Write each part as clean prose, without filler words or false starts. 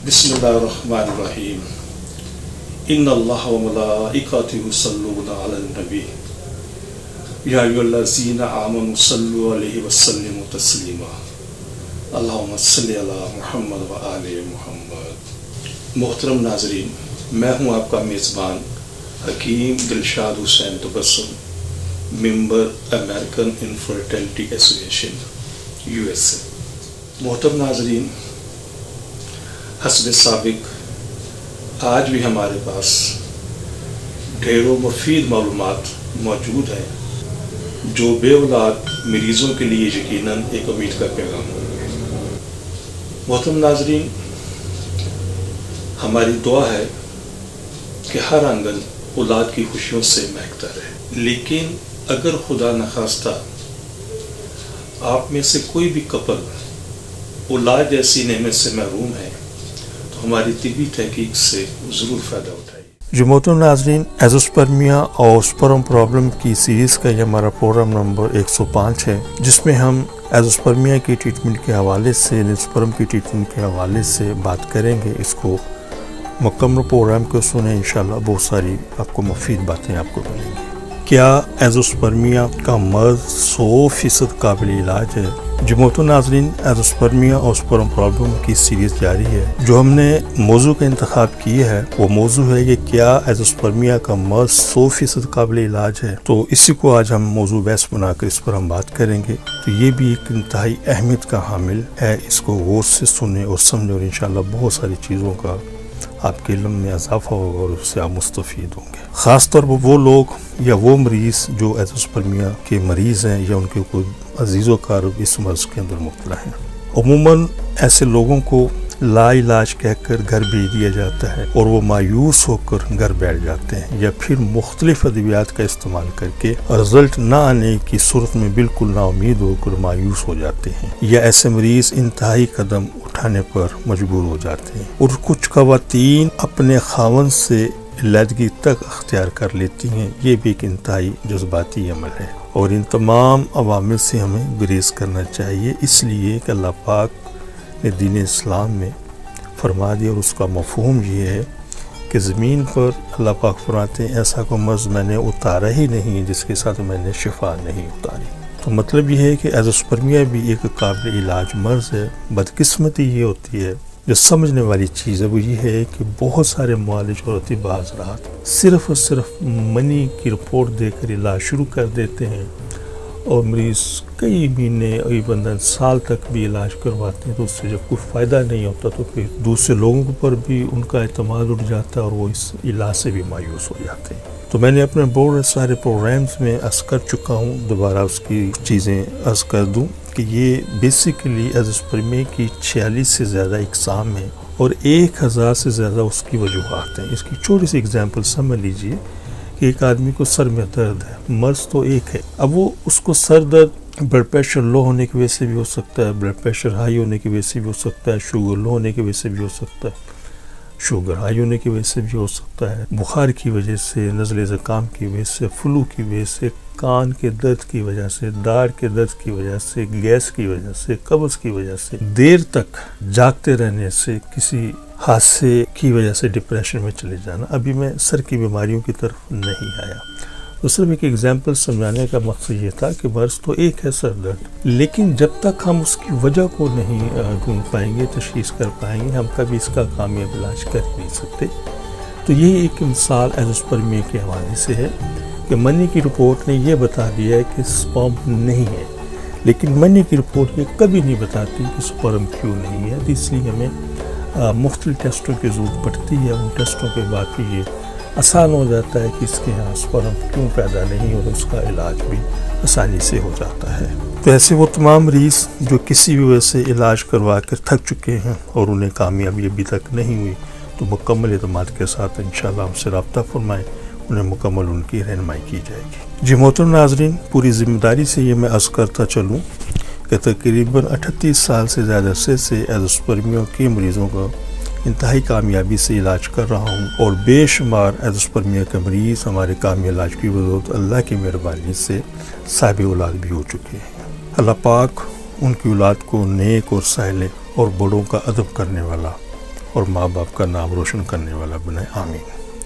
बिस्मिल्लाहिर्रहमानिर्रहीम। इन्नल्लाह व मलाइकतहु युसल्लूना अलन नबी या अय्युहल्लज़ीना आमनु सल्लु अलैहि व सल्लिमु तस्लीमा। अल्लाहुम्मा सल्लि अला मुहम्मद व आले मुहम्मद। मोहतरम नाज़रीन, मैं हूँ आपका मेज़बान Hakim Dilshad Hussain Tabassum, member American infertility association USA। मोहतरम नाज़रीन, हस्ब साबिक आज भी हमारे पास ढेरों मुफीद मालूमात मौजूद हैं जो बेऔलाद मरीज़ों के लिए यकीनन एक उम्मीद का पैगाम होंगे। मोहतरम नाज़रीन, हमारी दुआ है कि हर आंगन औलाद की खुशियों से महकता रहे, लेकिन अगर खुदा न खास्ता आप में से कोई भी कपल औलाद जैसी नेमत से महरूम है तो हमारी तिबी तहकीक से ज़रूर फ़ायदा उठाइए। जी मोहतरम नाज़रीन, एज़ोस्पर्मिया और स्पर्म प्रॉब्लम की सीरीज़ का ये हमारा प्रोग्राम नंबर 105 है, जिसमें हम एज़ोस्पर्मिया की ट्रीटमेंट के हवाले से, स्पर्म की ट्रीटमेंट के हवाले से बात करेंगे। इसको मुकम्मल प्रोग्राम को सुने, इंशाल्लाह बहुत सारी आपको मुफीद बातें आपको मिलेंगी। क्या एज़ोस्पर्मिया का मर्ज़ 100% काबिल इलाज है? जी मोहतरम नाज़रीन, एज़ोस्पर्मिया और स्पर्म प्रॉब्लम की सीरीज़ जारी है। जो हमने मौजू का इंतखाब किया है वो मौजू है कि क्या एज़ोस्पर्मिया का मर्ज़ 100% काबिल इलाज है। तो इसी को आज हम मौजू बहस बनाकर इस पर हम बात करेंगे। तो ये भी एक इंतहाई अहमियत का हामिल है, इसको गौर से सुने और समझे और इंशाल्लाह बहुत सारी चीज़ों का आपके इल्म में इजाफा होगा और उससे आप मुस्तफ़ीद होंगे। ख़ास तौर पर वो लोग या वो मरीज़ जो एज़ोस्पर्मिया के मरीज़ हैं या उनके कोई अजीज़ व क़रीब इस मर्ज़ के अंदर मुब्तला हैं। अमूमन ऐसे लोगों को लाइलाज कहकर घर भेज दिया जाता है और वो मायूस होकर घर बैठ जाते हैं या फिर मुख्तलिफ अद्वियात का इस्तेमाल करके रिजल्ट ना आने की सूरत में बिल्कुल नाउमीद होकर मायूस हो जाते हैं, या ऐसे मरीज़ इंतहाई कदम उठाने पर मजबूर हो जाते हैं। और कुछ ख़वातीन अपने खावन से अलहदगी तक अख्तियार कर लेती हैं। ये भी एक इंतहाई जज्बाती अमल है और इन तमाम अवामिल से हमें गुरेज करना चाहिए, इसलिए कि अल्लाह पाक ने दीन इस्लाम में फरमा दिया और उसका मफ़हूम ये है कि ज़मीन पर अल्लाह पाक फरमाते हैं ऐसा कोई मर्ज़ मैंने उतारा ही नहीं जिसके साथ मैंने शिफा नहीं उतारी। तो मतलब ये है कि एज़ोस्पर्मिया भी एक काबिल इलाज मर्ज़ है। बदकिस्मती ये होती है, जो समझने वाली चीज़ है वो ये है कि बहुत सारे मुआलिज और अतिबा हज़रात सिर्फ़ और सिर्फ मनी की रिपोर्ट देकर इलाज शुरू कर देते हैं और मरीज़ कई महीने और बंदा साल तक भी इलाज करवाते हैं, तो उससे जब कोई फ़ायदा नहीं होता तो फिर दूसरे लोगों पर भी उनका एतमाद उठ जाता है और वो इस इलाज से भी मायूस हो जाते हैं। तो मैंने अपने बहुत सारे प्रोग्राम्स में अर्ज़ कर चुका हूँ, दोबारा उसकी चीज़ें अर्ज़ कर दूँ कि ये बेसिकली एज़ोस्पर्मिया की 46 से ज़्यादा इक़साम है और 1000 से ज़्यादा उसकी वजूहात हैं। इसकी छोटी सी एग्जांपल समझ लीजिए कि एक आदमी को सर में दर्द है, मर्ज़ तो एक है, अब वो उसको सर दर्द ब्लड प्रेशर लो होने की वजह से भी हो सकता है, ब्लड प्रेशर हाई होने की वजह से भी हो सकता है, शुगर लो होने की वजह से भी हो सकता है, शुगर हाई होने की वजह से भी हो सकता है, बुखार की वजह से, नज़ले ज़ुकाम की वजह से, फ्लू की वजह से, कान के दर्द की वजह से, दाढ़ के दर्द की वजह से, गैस की वजह से, कब्ज़ की वजह से, देर तक जागते रहने से, किसी हादसे की वजह से डिप्रेशन में चले जाना। अभी मैं सर की बीमारियों की तरफ नहीं आया, तो सिर्फ एक एग्जाम्पल समझाने का मकसद ये था कि मर्ज़ तो एक है सर दर्द, लेकिन जब तक हम उसकी वजह को नहीं ढूंढ पाएंगे, तशख़ीस कर पाएंगे, हम कभी इसका कामयाब इलाज कर नहीं सकते। तो ये एक मिसाल एज़ोस्पर्मिया के हवाले से है कि मनी की रिपोर्ट ने यह बता दिया है कि स्पर्म नहीं है, लेकिन मनी की रिपोर्ट ये कभी नहीं बताती कि स्पर्म क्यों नहीं है। तो इसलिए हमें मुख्तलिफ टेस्टों की ज़रूरत पड़ती है। उन टेस्टों के बाद फिर ये आसान हो जाता है कि इसके यहाँ स्पर्म क्यों पैदा नहीं और उसका इलाज भी आसानी से हो जाता है। तो ऐसे वो तमाम मरीज़ जो किसी भी वजह से इलाज करवा कर थक चुके हैं और उन्हें कामयाबी अभी तक नहीं हुई, तो मुकम्मल एतमाद के साथ इंशाअल्लाह हमसे रब्ता फरमाएँ, उन्हें मुकम्मल उनकी रहनुमाई की जाएगी। जी मोहतरम नाज़रीन, पूरी ज़िम्मेदारी से ये मैं अर्ज़ करता चलूँ कि तकरीबन 38 साल से ज़्यादा अरसे से एज़ोस्पर्मिया के मरीज़ों का इंतहाई कामयाबी से इलाज कर रहा हूँ और बेशुमार एज़ोस्पर्मिया के मरीज़ हमारे कामयाब इलाज की बदौलत अल्लाह की मेहरबानी से साहिब औलाद भी हो चुके हैं। अल्लाह पाक उनकी औलाद को नेक और साले और बड़ों का अदब करने वाला और माँ बाप का नाम रोशन करने वाला बनाए, आमीन।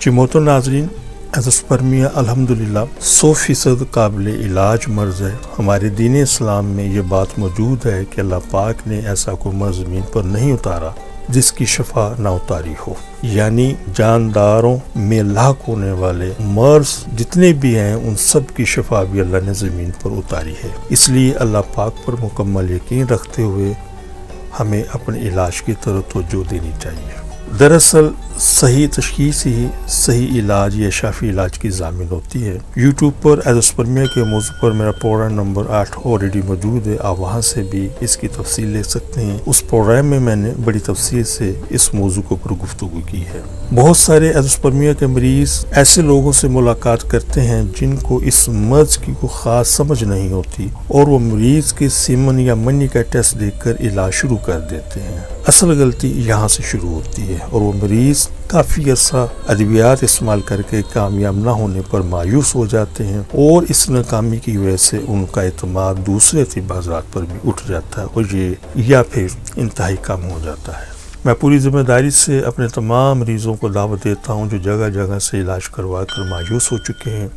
जी मोहतरम नाज़रीन, एज़ोस्पर्मिया अल्हम्दुलिल्लाह 100% काबिल इलाज मर्ज़ है। हमारे दीन इस्लाम में ये बात मौजूद है कि अल्लाह पाक ने ऐसा कोई मर्ज़ ज़मीन पर नहीं उतारा जिसकी शफा ना उतारी हो, यानी जानदारों में लाक होने वाले मर्ज़ जितने भी हैं उन सब की शफा भी अल्लाह ने ज़मीन पर उतारी है। इसलिए अल्लाह पाक पर मुकम्मल यकीन रखते हुए हमें अपने इलाज की तरफ तवज्जो देनी चाहिए। दरअसल सही तशख़ीस ही सही इलाज या शाफी इलाज की ज़ामिन होती है। यूट्यूब पर एज़ोस्पर्मिया के मौजू पर मेरा प्रोग्राम नंबर 8 ऑलरेडी मौजूद है, आप वहाँ से भी इसकी तफसील ले सकते हैं। उस प्रोग्राम में मैंने बड़ी तफसील से इस मौजू के ऊपर गुफ्तगू की है। बहुत सारे एज़ोस्पर्मिया के मरीज़ ऐसे लोगों से मुलाकात करते हैं जिनको इस मर्ज़ की कोई ख़ास समझ नहीं होती और वो मरीज़ के सीमन या मनी का टेस्ट देखकर इलाज शुरू कर देते हैं। असल गलती यहाँ से शुरू होती है और वो मरीज़ काफ़ी अर्सा अद्वियात इस्तेमाल करके कामयाब ना होने पर मायूस हो जाते हैं और इस नाकामी की वजह से उनका एतमाद दूसरे तिब्बी हज़रात पर भी उठ जाता है और ये या फिर इंतहाई कम हो जाता है। मैं पूरी जिम्मेदारी से अपने तमाम मरीज़ों को दावत देता हूँ जो जगह जगह से इलाज करवा कर मायूस हो चुके हैं,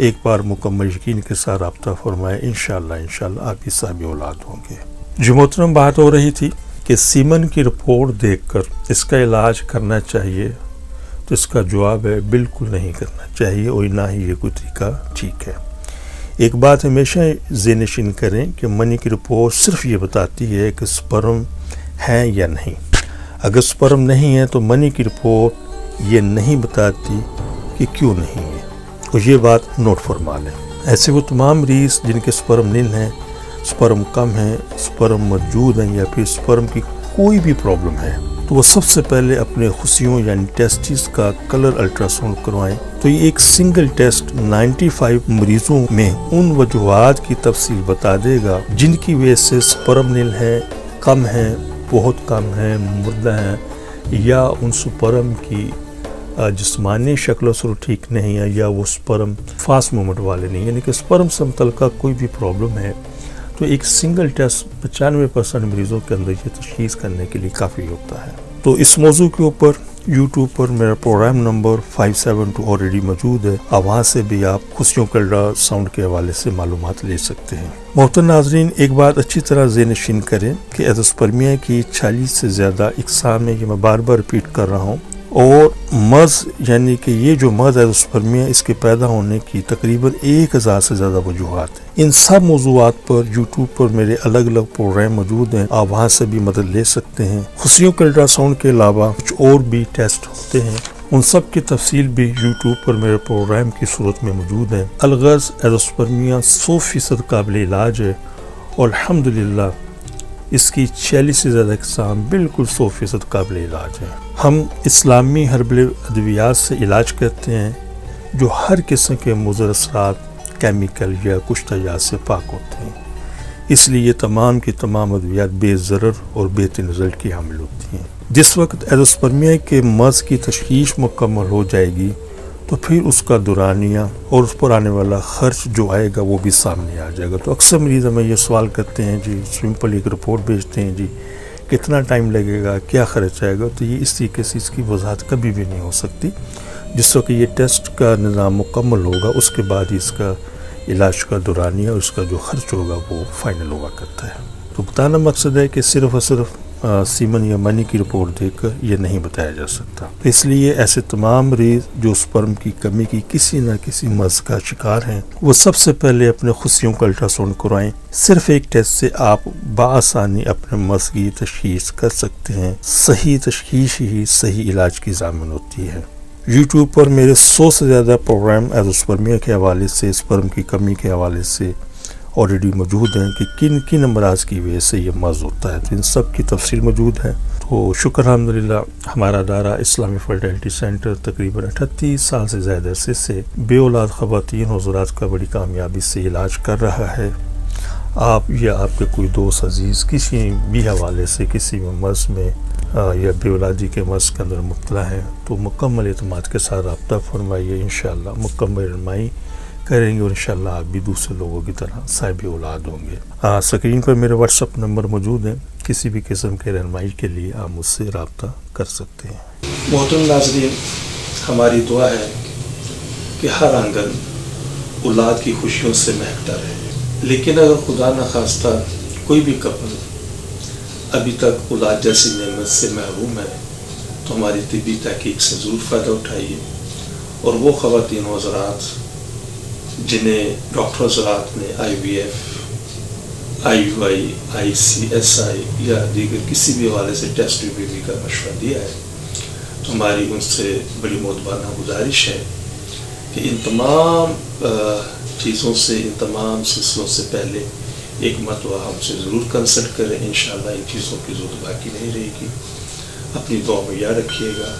एक बार मुकम्मल यकीन के साथ रब्ता फरमाएं, इंशाअल्लाह आप भी साहिब औलाद होंगे। जो मोहतरम बात हो रही थी कि सीमन की रिपोर्ट देखकर इसका इलाज करना चाहिए, तो इसका जवाब है बिल्कुल नहीं करना चाहिए और ना ही ये कोई तरीका ठीक है। एक बात हमेशा ज़हन करें कि मनी की रिपोर्ट सिर्फ ये बताती है कि स्पर्म है या नहीं। अगर स्पर्म नहीं है तो मनी की रिपोर्ट ये नहीं बताती कि क्यों नहीं है, और ये बात नोट फरमा लें। ऐसे वो तमाम मरीज़ जिनके स्पर्म नील हैं, स्पर्म कम है, स्पर्म मौजूद हैं या फिर स्पर्म की कोई भी प्रॉब्लम है, तो वो सबसे पहले अपने खुशियों यानी टेस्टिस का कलर अल्ट्रासाउंड करवाएं। तो ये एक सिंगल टेस्ट 95 मरीजों में उन वजूहात की तफसील बता देगा जिनकी वजह से स्पर्म नील है, कम है, बहुत कम है, मुर्दा है, या उन स्पर्म की जिस्मानी शक्ल सूरत ठीक नहीं है, या वो स्पर्म फास्ट मूवमेंट वाले नहीं, यानी कि स्पर्म से मुतल्लिक़ कोई भी प्रॉब्लम है। तो एक सिंगल टेस्ट 95% मरीज़ों के अंदर ये तशख़ीस करने के लिए काफ़ी होता है। तो इस मौजू के ऊपर यूट्यूब पर मेरा प्रोग्राम नंबर 572 ऑलरेडी मौजूद है, अब वहाँ से भी आप खुशियों के अल्ट्रासाउंड के हवाले से मालूमात ले सकते हैं। मोहतरम नाज़रीन, एक बात अच्छी तरह ज़हन करें कि एज़ोस्पर्मिया की 40 से ज़्यादा इक़साम है, ये मैं बार बार रिपीट कर रहा हूँ, और मर्ज़ यानी कि ये जो मर्ज़ एज़ोस्पर्मिया इसके पैदा होने की तकरीबन 1000 से ज़्यादा वजूहात हैं। इन सब मौज़ूआत पर यूट्यूब पर मेरे अलग अलग प्रोग्राम मौजूद हैं, आप वहाँ से भी मदद ले सकते हैं। खुशियों के अल्ट्रासाउंड के अलावा कुछ और भी टेस्ट होते हैं, उन सब की तफसील भी यूट्यूब पर मेरे प्रोग्राम की सूरत में मौजूद है। अलगज़ एज़ोस्पर्मिया 100% काबिल इलाज है और अल्हम्दुलिल्लाह इसकी 40 से ज़्यादा इक़साम बिल्कुल 100% काबिल इलाज है। हम इस्लामी हर्बल अद्वियात से इलाज करते हैं जो हर किस्म के मुज़र असरात, केमिकल या कुछ तजात से पाक होते हैं, इसलिए ये तमाम की तमाम अद्वियात बेज़रर और बेहतरीन रिज़ल्ट की हामिल होती हैं। जिस वक्त एज़ोस्पर्मिया के मर्ज़ की तशख़ीस मुकम्मल हो जाएगी तो फिर उसका दुरानिया और उस पर आने वाला ख़र्च जो आएगा वो भी सामने आ जाएगा। तो अक्सर मरीज़ हमें ये सवाल करते हैं जी, सिंपल एक रिपोर्ट भेजते हैं जी, कितना टाइम लगेगा, क्या ख़र्च आएगा, तो ये इस तरीके से इसकी वजाहत कभी भी नहीं हो सकती। जिस वक्त ये टेस्ट का निज़ाम मुकम्मल होगा उसके बाद इसका इलाज का दुरानिया और उसका जो ख़र्च होगा वो फाइनल हुआ करता है। तो बताना मकसद है कि सिर्फ़ और सिर्फ सीमन या मनी की रिपोर्ट देखकर ये नहीं बताया जा सकता। इसलिए ऐसे तमाम मरीज़ जो स्पर्म की कमी की किसी न किसी मर्ज़ का शिकार हैं, वो सबसे पहले अपने खुशियों का अल्ट्रासाउंड करवाएं। सिर्फ एक टेस्ट से आप बआसानी अपने मर्ज़ की तशख़ीस कर सकते हैं। सही तशख़ीस ही सही इलाज की ज़ामिन होती है। यूट्यूब पर मेरे 100 से ज़्यादा प्रोग्राम एज़ोस्पर्मिया के हवाले से, स्पर्म की कमी के हवाले से ऑलरेडी मौजूद हैं कि किन किन अमराज की वजह से ये मर्ज़ होता है, तो इन सब की तफसील मौजूद है। तो शुक्र अल्हम्दुलिल्लाह हमारा अदारा इस्लामी फर्टिलिटी सेंटर तकरीबन 38 साल से ज़्यादा अरसे से बेऔलाद ख़वातीन हज़रात का बड़ी कामयाबी से इलाज कर रहा है। आप या आपके कोई दोस्त अजीज़ किसी भी हवाले से किसी भी मर्ज़ में या बेऔलादी के मर्ज़ के अंदर मुब्तला है तो मुकम्मल एतमाद के साथ रब्ता फरमाइए, इंशाअल्लाह मुकम्मल रहनुमाई करेंगे और इंशाअल्लाह आप भी दूसरे लोगों की तरह साहिब औलाद होंगे। स्क्रीन पर मेरे व्हाट्सअप नंबर मौजूद है, किसी भी किस्म के रहनुमाई के लिए आप मुझसे रब्ता कर सकते हैं। मोहतरम नाज़रीन, हमारी दुआ है कि हर आंगन औलाद की खुशियों से महकता रहे, लेकिन अगर खुदा न खास्ता कोई भी कपल अभी तक औलाद जैसी नेमत से महरूम है तो हमारी तिब्बी तहकीक से ज़रूर फ़ायदा उठाइए और वो ख़वातीन हज़रात जिन्हें डॉक्टर हज़रात ने IVF, IUI, ICSI या दीगर किसी भी हवाले से टेस्ट बेबी का मशवरा दिया है, तो हमारी उनसे बड़ी मोतबाना गुजारिश है कि इन तमाम चीज़ों से, इन तमाम सिलसिलों से पहले एक मरतबा हमसे ज़रूर कंसल्ट करें। इंशाअल्लाह इन चीज़ों की ज़रूरत बाकी नहीं रहेगी। अपनी दुआ में याद रखिएगा।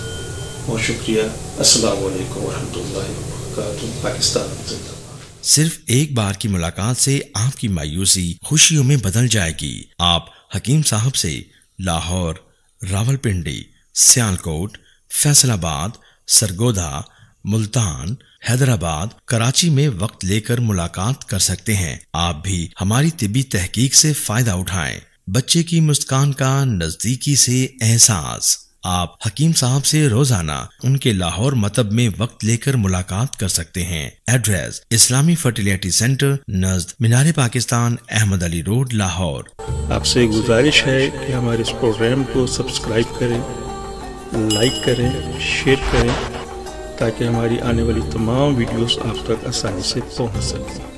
बहुत शुक्रिया। अस्सलाम वालेकुम वरहमतुल्लाहि वबरकातुहू। पाकिस्तान जिंदाबाद। सिर्फ एक बार की मुलाकात से आपकी मायूसी खुशियों में बदल जाएगी। आप हकीम साहब से लाहौर, रावलपिंडी, सियालकोट, फैसलाबाद, सरगोधा, मुल्तान, हैदराबाद, कराची में वक्त लेकर मुलाकात कर सकते हैं। आप भी हमारी तिब्बी तहकीक से फायदा उठाएं। बच्चे की मुस्कान का नजदीकी से एहसास। आप हकीम साहब से रोजाना उनके लाहौर मतब में वक्त लेकर मुलाकात कर सकते हैं। एड्रेस इस्लामी फर्टिलिटी सेंटर नज़द मीनार पाकिस्तान, अहमद अली रोड, लाहौर। आपसे गुजारिश है कि हमारे इस प्रोग्राम को सब्सक्राइब करें, लाइक करें, शेयर करें ताकि हमारी आने वाली तमाम वीडियोस आप तक आसानी से पहुंच सकें।